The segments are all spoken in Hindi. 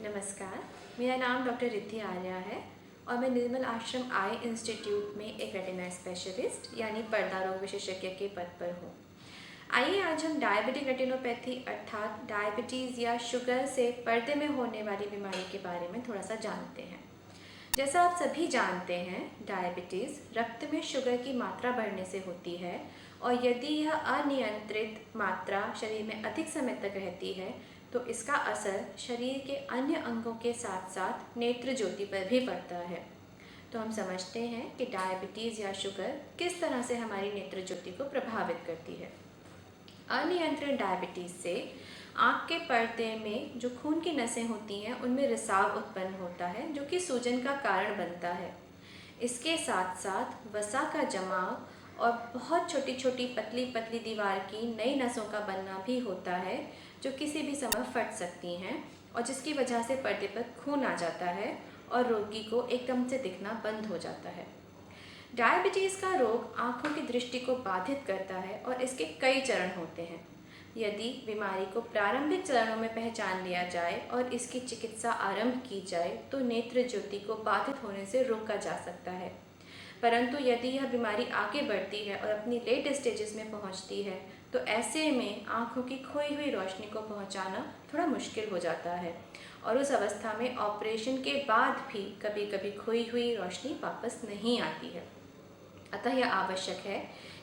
नमस्कार, मेरा नाम डॉक्टर रिद्धि आर्या है और मैं निर्मल आश्रम आई इंस्टीट्यूट में एक रेटिना स्पेशलिस्ट यानी पर्दा रोग विशेषज्ञ के पद पर हूँ। आइए आज हम डायबिटिक रेटिनोपैथी अर्थात डायबिटीज़ या शुगर से पर्दे में होने वाली बीमारी के बारे में थोड़ा सा जानते हैं। जैसा आप सभी जानते हैं, डायबिटीज़ रक्त में शुगर की मात्रा बढ़ने से होती है और यदि यह अनियंत्रित मात्रा शरीर में अधिक समय तक रहती है तो इसका असर शरीर के अन्य अंगों के साथ साथ नेत्र ज्योति पर भी पड़ता है। तो हम समझते हैं कि डायबिटीज़ या शुगर किस तरह से हमारी नेत्र ज्योति को प्रभावित करती है। अनियंत्रित डायबिटीज़ से आँख के पर्दे में जो खून की नसें होती हैं उनमें रिसाव उत्पन्न होता है जो कि सूजन का कारण बनता है। इसके साथ साथ वसा का जमाव और बहुत छोटी छोटी पतली पतली दीवार की नई नसों का बनना भी होता है जो किसी भी समय फट सकती हैं और जिसकी वजह से पर्दे पर खून आ जाता है और रोगी को एकदम से दिखना बंद हो जाता है। डायबिटीज़ का रोग आँखों की दृष्टि को बाधित करता है और इसके कई चरण होते हैं। यदि बीमारी को प्रारंभिक चरणों में पहचान लिया जाए और इसकी चिकित्सा आरंभ की जाए तो नेत्र ज्योति को बाधित होने से रोका जा सकता है। परंतु यदि यह बीमारी आगे बढ़ती है और अपनी लेट स्टेजेस में पहुंचती है तो ऐसे में आँखों की खोई हुई रोशनी को पहुंचाना थोड़ा मुश्किल हो जाता है और उस अवस्था में ऑपरेशन के बाद भी कभी कभी खोई हुई रोशनी वापस नहीं आती है। अतः यह आवश्यक है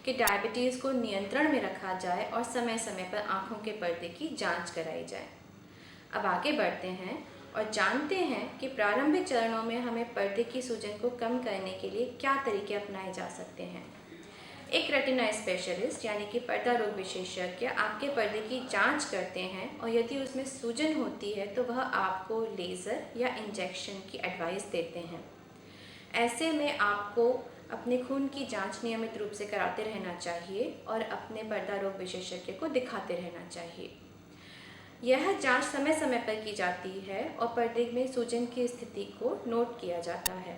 कि डायबिटीज़ को नियंत्रण में रखा जाए और समय समय पर आँखों के पर्दे की जांच कराई जाए। अब आगे बढ़ते हैं और जानते हैं कि प्रारंभिक चरणों में हमें पर्दे की सूजन को कम करने के लिए क्या तरीके अपनाए जा सकते हैं। एक रेटिना स्पेशलिस्ट यानी कि पर्दा रोग विशेषज्ञ आपके पर्दे की जांच करते हैं और यदि उसमें सूजन होती है तो वह आपको लेज़र या इंजेक्शन की एडवाइस देते हैं। ऐसे में आपको अपने खून की जांच नियमित रूप से कराते रहना चाहिए और अपने पर्दा रोग विशेषज्ञ को दिखाते रहना चाहिए। यह जांच समय समय पर की जाती है और पर्दे में सूजन की स्थिति को नोट किया जाता है।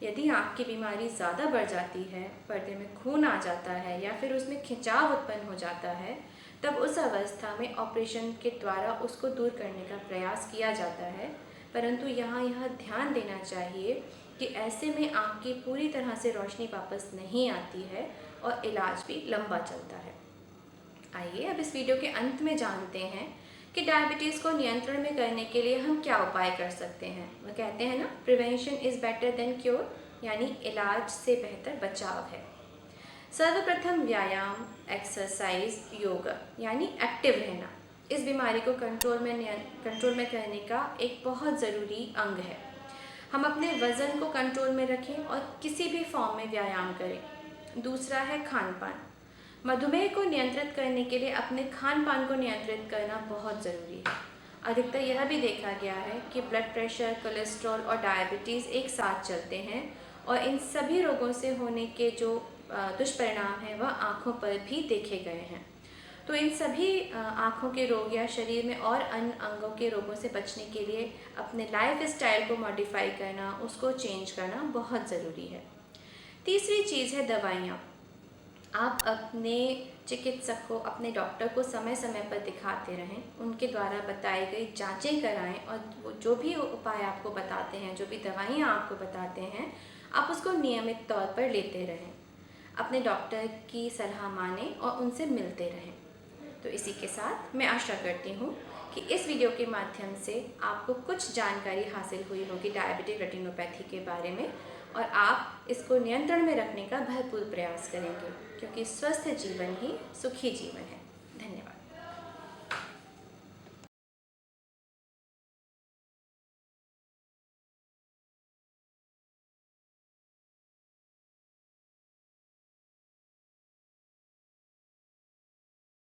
यदि आँख की बीमारी ज़्यादा बढ़ जाती है, पर्दे में खून आ जाता है या फिर उसमें खिंचाव उत्पन्न हो जाता है, तब उस अवस्था में ऑपरेशन के द्वारा उसको दूर करने का प्रयास किया जाता है। परंतु यहाँ यह ध्यान देना चाहिए कि ऐसे में आँख की पूरी तरह से रोशनी वापस नहीं आती है और इलाज भी लंबा चलता है। आइए अब इस वीडियो के अंत में जानते हैं कि डायबिटीज़ को नियंत्रण में करने के लिए हम क्या उपाय कर सकते हैं। वो कहते हैं ना, prevention is better than cure, यानी इलाज से बेहतर बचाव है। सर्वप्रथम व्यायाम, एक्सरसाइज, योगा यानी एक्टिव रहना इस बीमारी को कंट्रोल में करने का एक बहुत ज़रूरी अंग है। हम अपने वज़न को कंट्रोल में रखें और किसी भी फॉर्म में व्यायाम करें। दूसरा है खान पान। मधुमेह को नियंत्रित करने के लिए अपने खान पान को नियंत्रित करना बहुत ज़रूरी है। अधिकतर यह भी देखा गया है कि ब्लड प्रेशर, कोलेस्ट्रॉल और डायबिटीज़ एक साथ चलते हैं और इन सभी रोगों से होने के जो दुष्परिणाम हैं वह आँखों पर भी देखे गए हैं। तो इन सभी आँखों के रोग या शरीर में और अन्य अंगों के रोगों से बचने के लिए अपने लाइफ स्टाइल को मॉडिफाई करना, उसको चेंज करना बहुत ज़रूरी है। तीसरी चीज़ है दवाइयाँ। आप अपने चिकित्सक को, अपने डॉक्टर को समय समय पर दिखाते रहें, उनके द्वारा बताई गई जांचें कराएं और वो जो भी उपाय आपको बताते हैं, जो भी दवाइयाँ आपको बताते हैं, आप उसको नियमित तौर पर लेते रहें। अपने डॉक्टर की सलाह मानें और उनसे मिलते रहें। तो इसी के साथ मैं आशा करती हूँ कि इस वीडियो के माध्यम से आपको कुछ जानकारी हासिल हुई होगी डायबिटिक रेटिनोपैथी के बारे में और आप इसको नियंत्रण में रखने का भरपूर प्रयास करेंगे, क्योंकि स्वस्थ जीवन ही सुखी जीवन है।